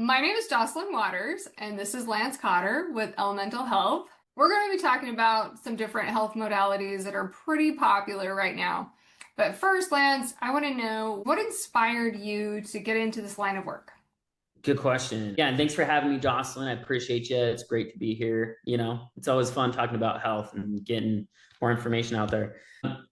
My name is Jocelyn Waters, and this is Lance Cotter with Elemental Health. We're going to be talking about some different health modalities that are pretty popular right now. But first, Lance, I want to know what inspired you to get into this line of work? Good question. Yeah, and thanks for having me, Jocelyn. I appreciate you. It's great to be here. It's always fun talking about health and getting more information out there.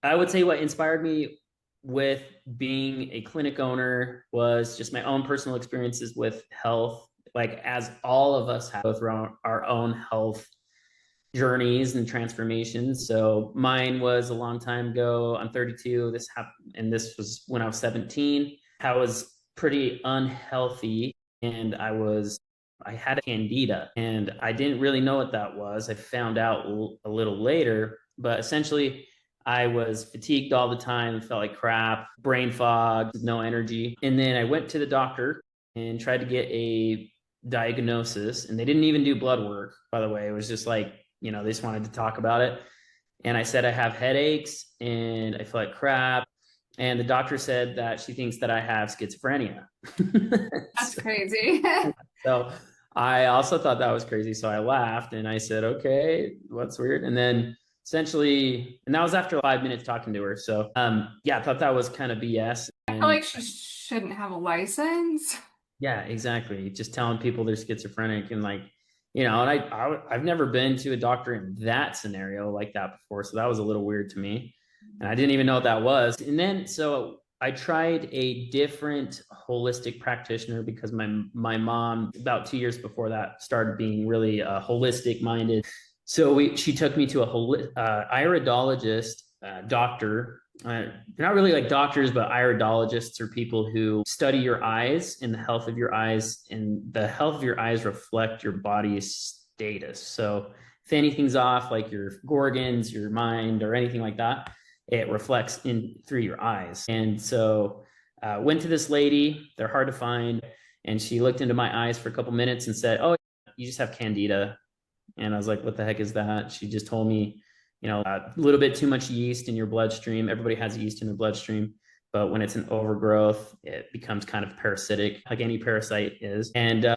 I would say what inspired me with being a clinic owner was just my own personal experiences with health. Like, as all of us have, go through our own health journeys and transformations. So mine was a long time ago. I'm 32. This happened, and this was when I was 17. I was pretty unhealthy, and I had a candida, and I didn't really know what that was. I found out a little later, but essentially I was fatigued all the time, felt like crap, brain fog, no energy. And then I went to the doctor and tried to get a diagnosis, and they didn't even do blood work, by the way. It was just like, they just wanted to talk about it. And I said, I have headaches and I feel like crap. And the doctor said that she thinks that I have schizophrenia. That's crazy. So I also thought that was crazy. So I laughed and I said, okay, what's weird? And then essentially, and that was after 5 minutes talking to her. So yeah, I thought that was kind of BS. I feel And like she shouldn't have a license. yeah, exactly. Just telling people they're schizophrenic and like, and I've never been to a doctor in that scenario like that before. So that was a little weird to me. And I didn't even know what that was. And then, so I tried a different holistic practitioner because my mom, about 2 years before that, started being really holistic minded. So she took me to a iridologist doctor. They're not really like doctors, but iridologists are people who study your eyes and the health of your eyes, and the health of your eyes reflect your body's status. So if anything's off, like your organs, your mind, or anything like that, it reflects in through your eyes. And so went to this lady. They're hard to find. And she looked into my eyes for a couple minutes and said, oh, you just have candida. And I was like, what the heck is that? She just told me, a little bit too much yeast in your bloodstream. Everybody has yeast in their bloodstream, but when it's an overgrowth, it becomes kind of parasitic, like any parasite is. And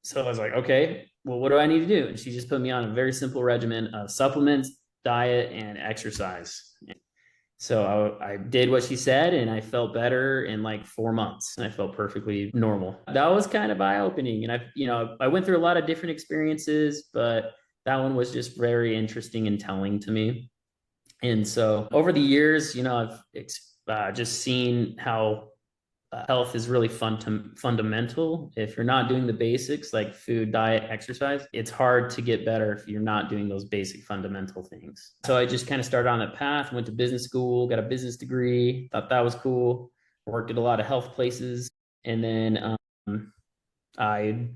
so I was like, okay, well, what do I need to do? And she just put me on a very simple regimen of supplements, diet, and exercise. So I did what she said, and I felt better in like 4 months, and I felt perfectly normal. That was kind of eye-opening. And I went through a lot of different experiences, but that one was just very interesting and telling to me. And so over the years, I've just seen how health is really fundamental. If you're not doing the basics like food, diet, exercise, it's hard to get better if you're not doing those basic fundamental things. So I just kind of started on that path, went to business school, got a business degree, thought that was cool, worked at a lot of health places. And then I,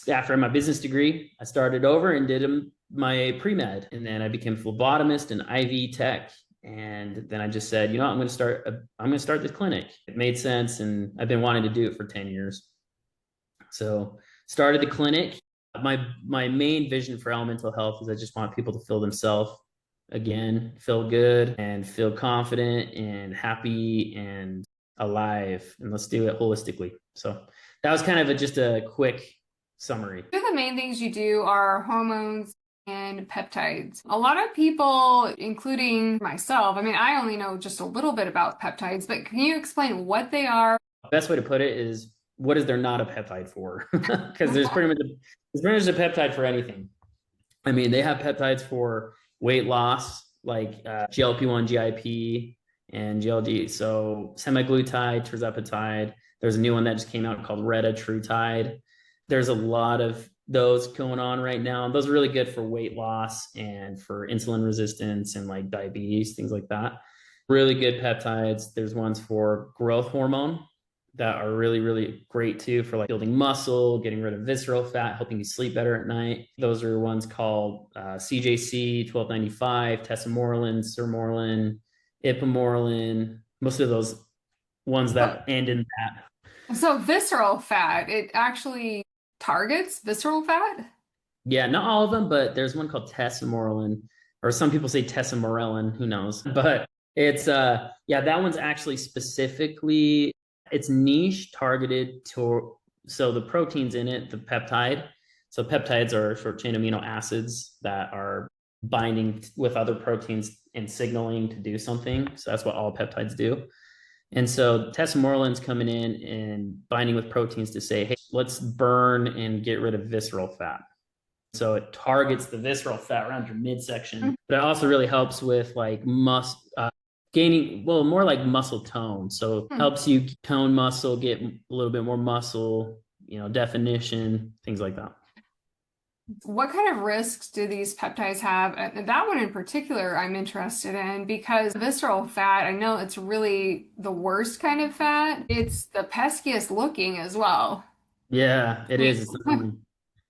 after my business degree, I started over and did my pre-med. And then I became phlebotomist and IV tech. And then I just said, I'm going to start this clinic. It made sense, and I've been wanting to do it for 10 years. So started the clinic. My main vision for Elemental Health is I just want people to feel themselves again, feel good and feel confident and happy and alive. And let's do it holistically. So that was kind of just a quick summary. Two of the main things you do are hormones and peptides. A lot of people, including myself, I mean, I only know just a little bit about peptides, but can you explain what they are? The best way to put it is, what is there not a peptide for? Because there's pretty much a peptide for anything. I mean, they have peptides for weight loss, like GLP-1, GIP, and GLD. So semaglutide, tirzepatide. There's a new one that just came out called retatrutide. There's a lot of those going on right now. Those are really good for weight loss and for insulin resistance and like diabetes, things like that. Really good peptides. There's ones for growth hormone that are really, really great too, for like building muscle, getting rid of visceral fat, helping you sleep better at night. Those are ones called CJC, 1295, tesamorelin, sermorelin, ipamorelin, most of those ones that end in that. So visceral fat, it actually targets visceral fat? Yeah, not all of them, but there's one called tesamorelin, or some people say tesamorelin, who knows? But it's yeah, that one's actually specifically, it's niche targeted So the proteins in it, the peptide. So peptides are short chain amino acids that are binding with other proteins and signaling to do something. So that's what all peptides do. And so tesamorelin's coming in and binding with proteins to say, hey, let's burn and get rid of visceral fat. So it targets the visceral fat around your midsection, but it also really helps with like gaining, well, more like muscle tone. So helps you tone muscle, get a little bit more muscle, definition, things like that. What kind of risks do these peptides have? And that one in particular, I'm interested in because visceral fat, I know it's really the worst kind of fat. It's the peskiest looking as well. Yeah, it I is. It's mean, annoying.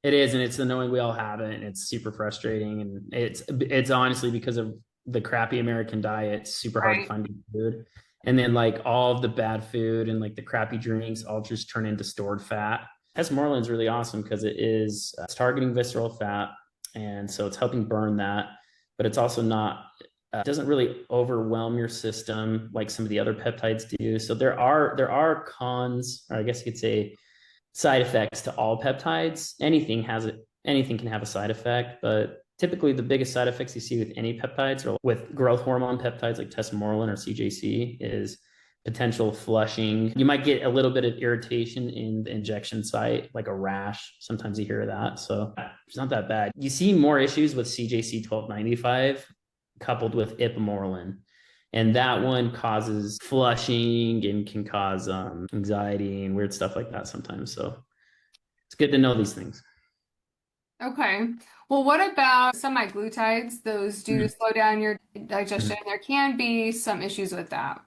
It is, and it's annoying. We all have it, and it's super frustrating. And it's honestly because of the crappy American diet. It's super hard to right. find good food, and then like all of the bad food and like the crappy drinks all just turn into stored fat. Tesamorelin is really awesome because it's targeting visceral fat, and so it's helping burn that, but it's also not. It doesn't really overwhelm your system like some of the other peptides do. So there are cons, or I guess you could say side effects to all peptides. Anything can have a side effect, but typically the biggest side effects you see with any peptides or with growth hormone peptides like tesamorelin or CJC is potential flushing. You might get a little bit of irritation in the injection site, like a rash. Sometimes you hear that. So it's not that bad. You see more issues with CJC 1295 coupled with ipamorelin, and that one causes flushing and can cause anxiety and weird stuff like that sometimes. So it's good to know these things. Okay. Well, what about semi-glutides? Those do Mhm. slow down your digestion. Mhm. There can be some issues with that.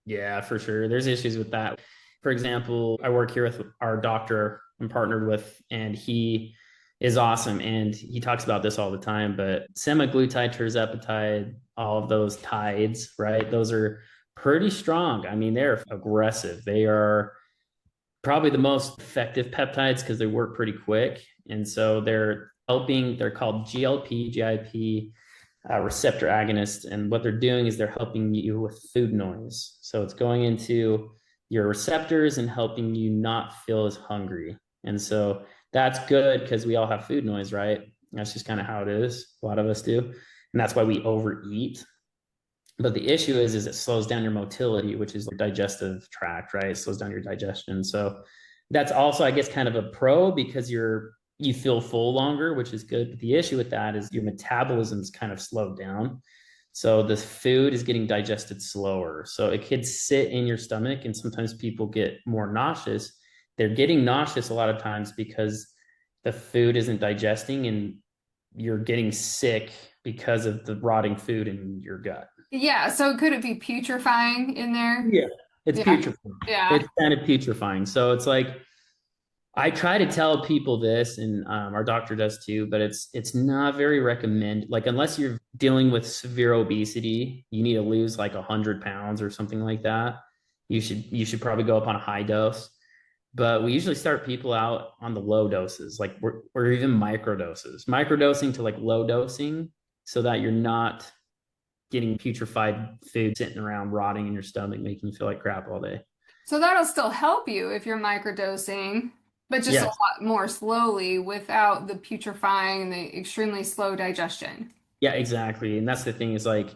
Yeah, for sure. There's issues with that. For example, I work here with our doctor I'm partnered with, and he is awesome. And he talks about this all the time. But semaglutide, tirzepatide, all of those tides, right? Those are pretty strong. I mean, they're aggressive. They are probably the most effective peptides because they work pretty quick. And so they're called GLP, GIP receptor agonists. And what they're doing is they're helping you with food noise. So it's going into your receptors and helping you not feel as hungry. And so that's good because we all have food noise, right? That's just kind of how it is. A lot of us do. And that's why we overeat. But the issue is it slows down your motility, which is the digestive tract, right? It slows down your digestion. So that's also, I guess, kind of a pro because you feel full longer, which is good. But the issue with that is your metabolism's kind of slowed down. So the food is getting digested slower. So it could sit in your stomach, and sometimes people get more nauseous. They're getting nauseous a lot of times because the food isn't digesting and you're getting sick because of the rotting food in your gut. Yeah, so could it be putrefying in there? Yeah. It's Yeah. putrefying. Yeah. It's kind of putrefying. So it's like I try to tell people this, and our doctor does too, but it's not very recommended. Like unless you're dealing with severe obesity, you need to lose like 100 pounds or something like that. You should probably go up on a high dose. But we usually start people out on the low doses, like or even micro doses, microdosing to like low dosing, so that you're not getting putrefied food sitting around rotting in your stomach, making you feel like crap all day. So that'll still help you if you're microdosing, but just a Yes. lot more slowly without the putrefying and the extremely slow digestion. Yeah, exactly. And that's the thing is like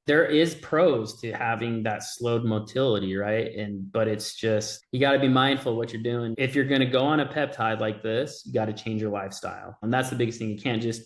there is pros to having that slowed motility, right? And but it's just you got to be mindful of what you're doing. If you're going to go on a peptide like this, you got to change your lifestyle. And that's the biggest thing. You can't just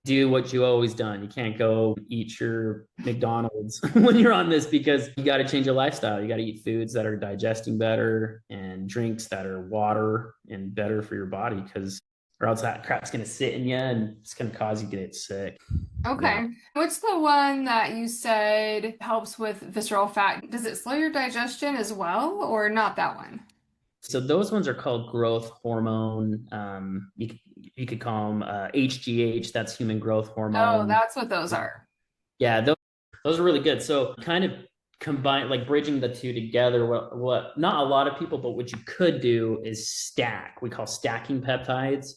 do what you always done. You can't go eat your McDonald's when you're on this because you got to change your lifestyle. You got to eat foods that are digesting better and drinks that are water and better for your body because or else that crap's going to sit in you and it's going to cause you to get sick. Yeah. Okay. What's the one that you said helps with visceral fat? Does it slow your digestion as well, or not that one? So those ones are called growth hormone. You could call them HGH. That's human growth Oh, hormone. that's what those are. Yeah, those are really good. So kind of combine like bridging the two together. What not a lot of people, but what you could do is stack. We call stacking peptides.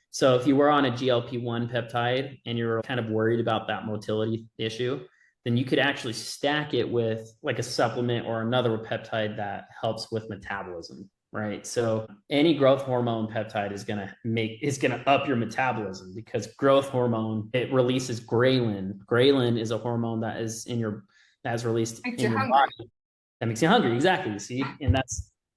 So if you were on a GLP-1 peptide and you're kind of worried about that motility issue, then you could actually stack it with like a supplement or another peptide that helps with metabolism. right? So any growth hormone peptide is gonna up your metabolism because growth hormone, it releases ghrelin. Ghrelin is a hormone that's released Makes you in your hungry. body that makes you hungry. Exactly. See, and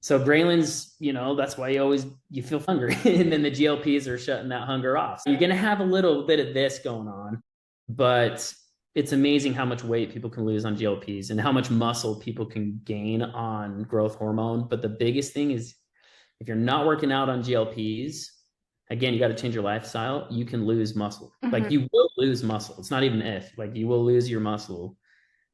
so Graylin's, that's why you feel hungry. And then the GLPs are shutting that hunger off. So you're gonna have a little bit of this going on, but it's amazing how much weight people can lose on GLPs and how much muscle people can gain on growth hormone. But the biggest thing is if you're not working out on GLPs, again, you got to change your lifestyle. You can lose muscle. Mhm. Like you will lose muscle. It's not even if, like you will lose your muscle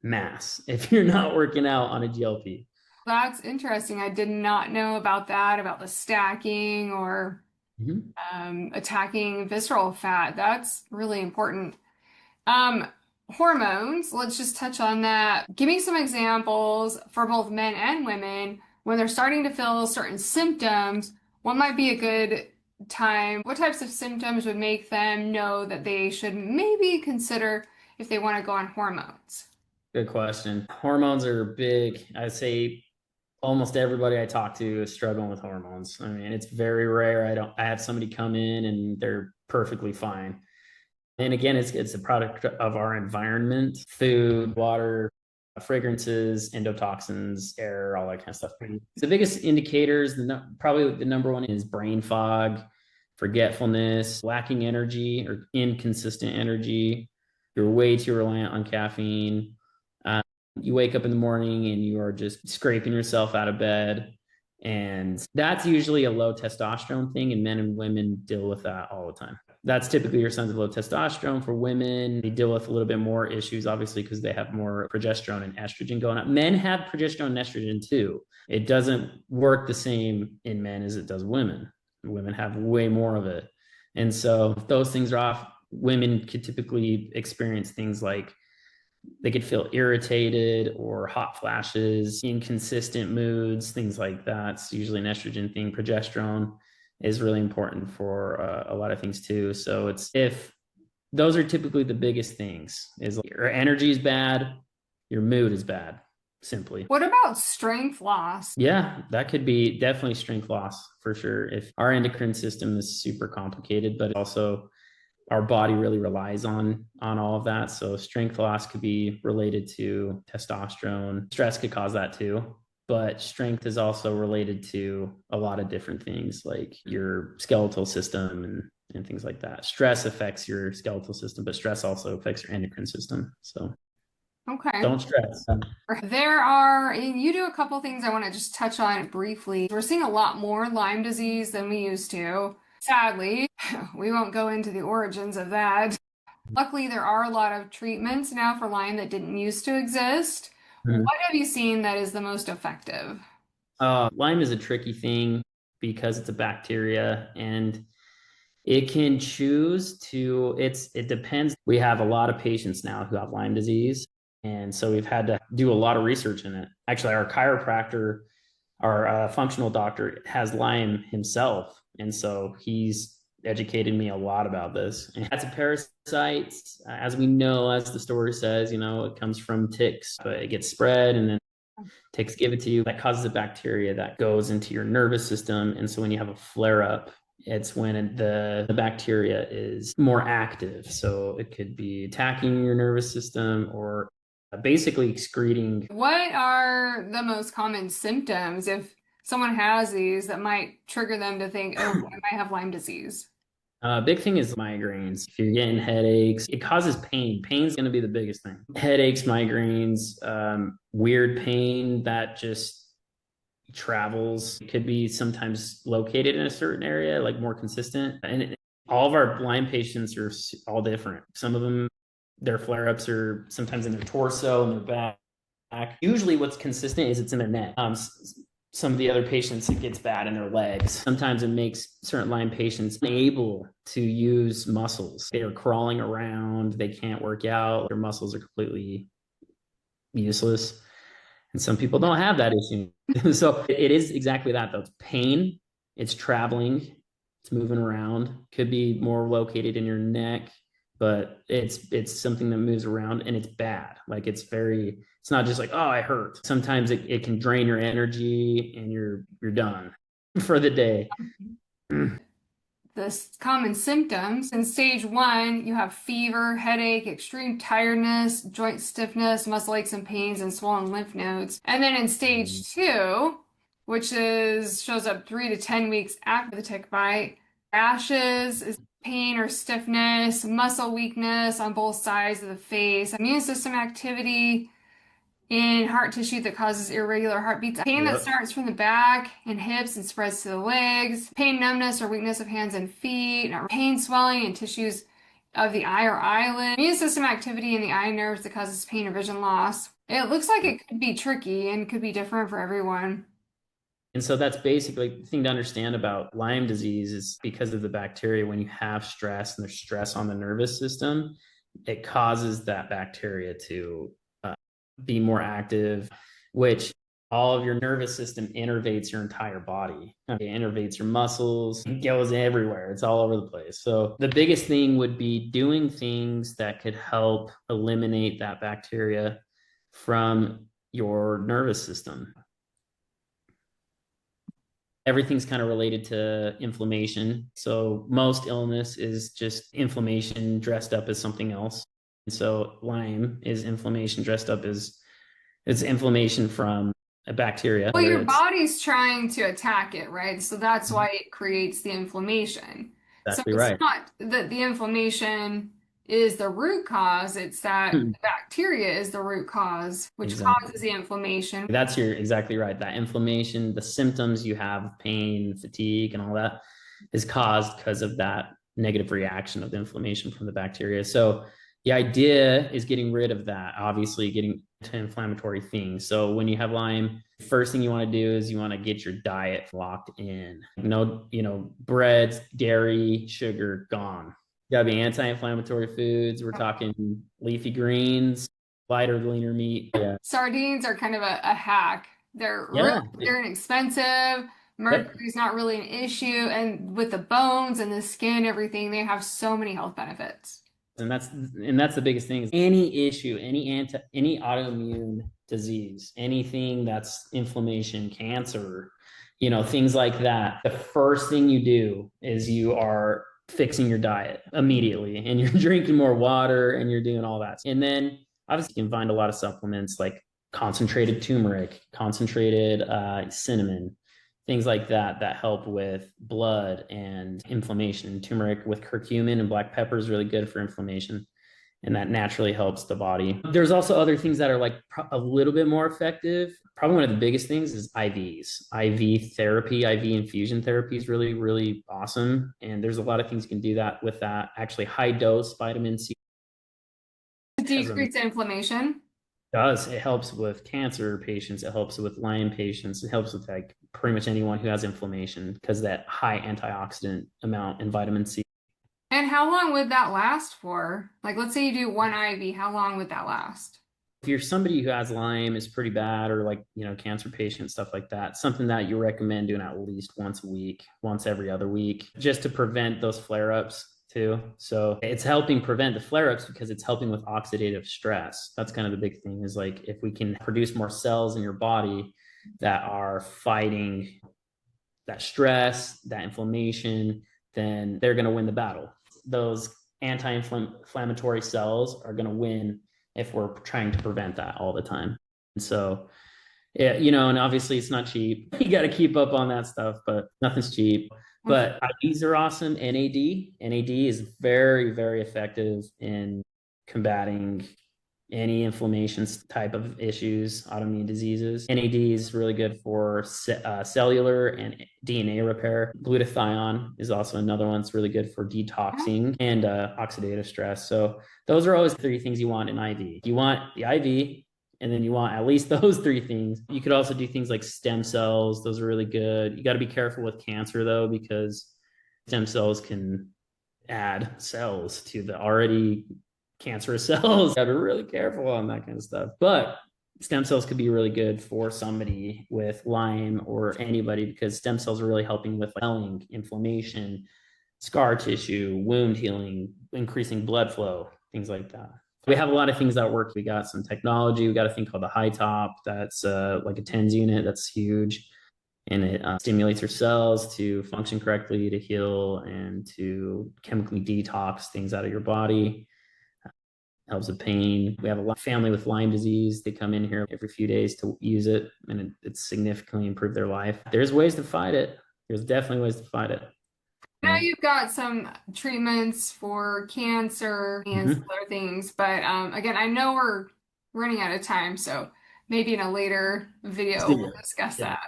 mass if you're not working out on a GLP. That's interesting. I did not know about that, about the stacking or Mm-hmm. attacking visceral fat. That's really important. Um, Hormones, let's just touch on that. Give me some examples for both men and women when they're starting to feel certain symptoms. What might be a good time? What types of symptoms would make them know that they should maybe consider if they want to go on hormones? Good question. Hormones are big. I'd say almost everybody I talk to is struggling with hormones. I mean, it's very rare. I have somebody come in and they're perfectly fine. And again, it's a product of our environment, food, water, fragrances, endotoxins, air, all that kind of stuff. The biggest indicators, probably the number one is brain fog, forgetfulness, lacking energy or inconsistent energy. You're way too reliant on caffeine. Uh, you wake up in the morning and you are just scraping yourself out of bed. And that's usually a low testosterone thing, and men and women deal with that all the time. That's typically your signs of low testosterone. For women, they deal with a little bit more issues, obviously, because they have more progesterone and estrogen going on. Men have progesterone and estrogen too. It doesn't work the same in men as it does women. Women have way more of it. And so if those things are off, women could typically experience things like they could feel irritated or hot flashes, inconsistent moods, things like that. It's usually an estrogen thing. Progesterone is really important for a lot of things too. So it's if those are typically the biggest things is like your energy is bad, your mood is bad, simply. What about strength loss? Yeah, that could be definitely strength loss for sure. If our endocrine system is super complicated, but also our body really relies on all of that. So strength loss could be related to testosterone. Stress could cause that too. But strength is also related to a lot of different things like your skeletal system and things like that. Stress affects your skeletal system, but stress also affects your endocrine system. So Okay. don't stress. You do a couple things I want to just touch on briefly. We're seeing a lot more Lyme disease than we used to. Sadly, we won't go into the origins of that. Luckily, there are a lot of treatments now for Lyme that didn't used to exist. Mhm. What have you seen that is the most effective? Lyme is a tricky thing because it's a bacteria and it can choose to, it depends. We have a lot of patients now who have Lyme disease. And so we've had to do a lot of research in it. Actually, our chiropractor, our functional doctor has Lyme himself. And so he's educated me a lot about this. And it's a parasite. As we know, as the story says, it comes from ticks, but it gets spread and then ticks give it to you. That causes a bacteria that goes into your nervous system. And so when you have a flare up, it's when the bacteria is more active. So it could be attacking your nervous system or basically excreting. What are the most common symptoms if someone has these that might trigger them to think, oh, I might have Lyme disease? Big thing is migraines. If you're getting headaches, it causes pain. Pain's going to be the biggest thing. Headaches, migraines, weird pain that just travels. It could be sometimes located in a certain area, like more consistent. And all of our Lyme patients are all different. Some of them, their flare ups are sometimes in their torso and their back. Usually, what's consistent is it's in their neck. Some of the other patients, it gets bad in their legs. Sometimes it makes certain Lyme patients unable to use muscles. They are crawling around, they can't work out, their muscles are completely useless. And some people don't have that issue. So it is exactly that, though. It's pain, it's traveling, it's moving around, could be more located in your neck, but it's something that moves around and it's bad. Like it's not just like, oh, I hurt. Sometimes it can drain your energy and you're done. for the day. The common symptoms in stage one, you have fever, headache, extreme tiredness, joint stiffness, muscle aches and pains, and swollen lymph nodes. And then in stage two, which is shows up 3 to 10 weeks after the tick bite, rashes, is pain or stiffness, muscle weakness on both sides of the face, immune system activity in heart tissue that causes irregular heartbeats, pain that Yep. starts from the back and hips and spreads to the legs, pain, numbness, or weakness of hands and feet, or pain, swelling in tissues of the eye or eyelid, immune system activity in the eye nerves that causes pain or vision loss. It looks like it could be tricky and could be different for everyone. And so that's basically the thing to understand about Lyme disease is because of the bacteria, when you have stress and there's stress on the nervous system, it causes that bacteria to be more active, which all of your nervous system innervates your entire body. It innervates your muscles, it goes everywhere. It's all over the place. So the biggest thing would be doing things that could help eliminate that bacteria from your nervous system. Everything's kind of related to inflammation. So most illness is just inflammation dressed up as something else. And so Lyme is inflammation dressed up as it's inflammation from a bacteria, Well, whether your it's body's trying to attack it, right? So that's why it creates the inflammation. So exactly it's right. not that the inflammation is the root cause, it's that the bacteria is the root cause, which Exactly. causes the inflammation. That's your exactly right. That inflammation, the symptoms you have, pain, fatigue, and all that is caused because of that negative reaction of the inflammation from the bacteria. So the idea is getting rid of that, obviously getting to inflammatory things. So when you have Lyme, first thing you want to do is you want to get your diet locked in. No, breads, dairy, sugar, gone. You gotta be anti-inflammatory foods. We're talking leafy greens, lighter, leaner meat. Yeah. Sardines are kind of a hack. Yeah. They're inexpensive. Yep. Mercury's not really an issue, and with the bones and the skin, everything, they have so many health benefits. And that's the biggest thing is any issue, any autoimmune disease, anything that's inflammation, cancer, things like that. The first thing you do is you are fixing your diet immediately and you're drinking more water and you're doing all that. And then obviously you can find a lot of supplements like concentrated turmeric, concentrated cinnamon, things like that that help with blood and inflammation. Turmeric with curcumin and black pepper is really good for inflammation, and that naturally helps the body. There's also other things that are like a little bit more effective. Probably one of the biggest things is IVs. IV therapy, IV infusion therapy is really, really awesome. And there's a lot of things you can do that with that. Actually, high dose vitamin C has a Decrease inflammation. does. It helps with cancer patients. It helps with Lyme patients. It helps with like pretty much anyone who has inflammation because that high antioxidant amount in vitamin C. And how long would that last for? Like, let's say you do one IV, how long would that last? If you're somebody who has Lyme is pretty bad, or like, cancer patient, stuff like that, something that you recommend doing at least once a week, once every other week, just to prevent those flare ups too. So it's helping prevent the flare ups because it's helping with oxidative stress. That's kind of the big thing is like if we can produce more cells in your body that are fighting that stress, that inflammation, then they're going to win the battle. Those anti-inflammatory cells are going to win if we're trying to prevent that all the time. And so, yeah, and obviously it's not cheap. You got to keep up on that stuff, but nothing's cheap. But IVs are awesome. NAD is very, very effective in combating any inflammation type of issues, autoimmune diseases. NAD is really good for cellular and DNA repair. Glutathione is also another one that's really good for detoxing and oxidative stress. So those are always three things you want in IV. You want the IV, and then you want at least those three things. You could also do things like stem cells. Those are really good. You got to be careful with cancer though, because stem cells can add cells to the already cancerous cells. You got to be really careful on that kind of stuff. But stem cells could be really good for somebody with Lyme or anybody because stem cells are really helping with swelling, inflammation, scar tissue, wound healing, increasing blood flow, things like that. We have a lot of things that work. We got some technology. We got a thing called the high top. That's like a TENS unit. That's huge. and it stimulates your cells to function correctly, to heal, and to chemically detox things out of your body. Helps with pain. We have a family with Lyme disease. They come in here every few days to use it, and it's significantly improved their life. There's ways to fight it. There's definitely ways to fight it. Now Yeah. you've got some treatments for cancer and some Mm-hmm. other things, but again, I know we're running out of time, so maybe in a later video we'll discuss Yeah, that.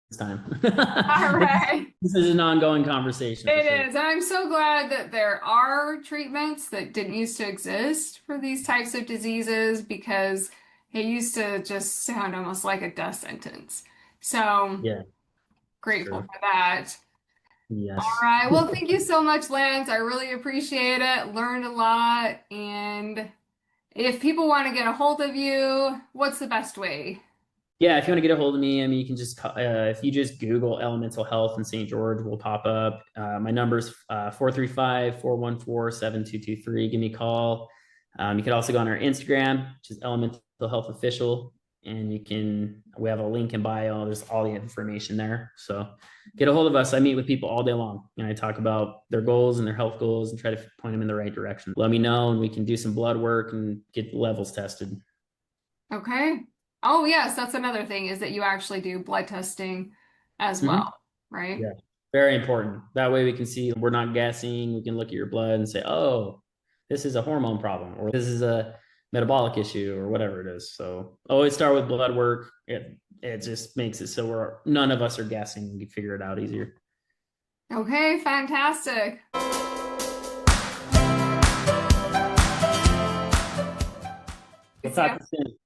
it's time. All right. This is an ongoing conversation for sure. It is. And I'm so glad that there are treatments that didn't used to exist for these types of diseases because it used to just sound almost like a death sentence. So Yeah, it's grateful true. for that. All Yes. right. Well, thank you so much, Lance. I really appreciate it. Learned a lot. And if people want to get a hold of you, what's the best way? Yeah, if you want to get a hold of me, I mean, you can just if you just Google Elemental Health in St. George, will pop up. My number's 435-414-7223. Give me a call. You could also go on our Instagram, which is Elemental Health Official, and we have a link in bio. There's all the information there. So get a hold of us. I meet with people all day long, and I talk about their goals and their health goals and try to point them in the right direction. Let me know, and we can do some blood work and get the levels tested. Okay. Oh, yes, that's another thing is that you actually do blood testing as Mhm. well, right? Yeah, very important. That way we can see we're not guessing. We can look at your blood and say, oh, this is a hormone problem or this is a metabolic issue or whatever it is. So always start with blood work. It just makes it so none of us are guessing. We can figure it out easier. Okay, fantastic. We'll See ya. talk to you soon.